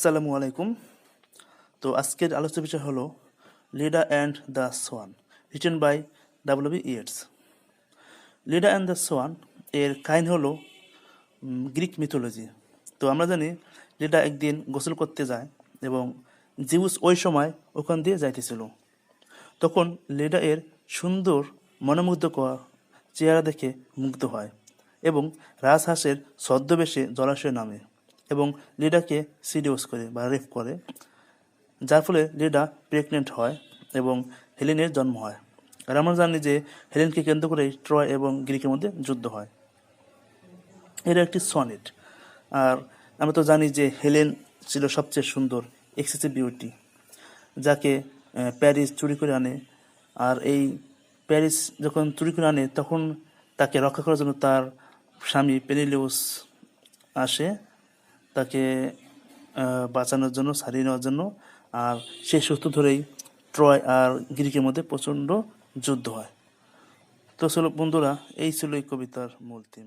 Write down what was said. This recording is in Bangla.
আসসালামু আলাইকুম। তো আজকের আলোচ্য বিষয় হলো Leda and the Swan, written by W.B.Yeats। Leda and the Swan এর কাহিনী হলো গ্রিক মিথোলজি। তো আমরা জানি লিডা একদিন গোসল করতে যায় এবং জিউস ওই সময় ওখান দিয়ে যাইতেছিল। তখন লিডা এর সুন্দর মনোমুগ্ধকর চেহারা দেখে মুগ্ধ হয় এবং রাজহাঁসের ছদ্মবেশে জলাশয়ে নামে এবং লিডাকে সিডিউস করে বা রেপ করে, যার ফলে লিডা প্রেগনেন্ট হয় এবং হেলেনের জন্ম হয়। আর আমরা জানি যে হেলেনকে কেন্দ্র করে ট্রয় এবং গ্রিকের মধ্যে যুদ্ধ হয়। এটা একটি সনেট। আর আমরা তো জানি যে হেলেন ছিল সবচেয়ে সুন্দর, এক্সেসিভ বিউটি, যাকে প্যারিস চুরি করে আনে। আর এই প্যারিস যখন চুরি করে আনে তখন তাকে রক্ষা করার জন্য তার স্বামী পেনিলিউস আসে তাকে বাঁচানোর জন্য, ছাড়িয়ে নেওয়ার জন্য। আর সেই সূত্র ধরেই ট্রয় আর গ্রিকের মধ্যে প্রচণ্ড যুদ্ধ হয়। তো চলো বন্ধুরা, এই ছিল এই কবিতার মূল থিম।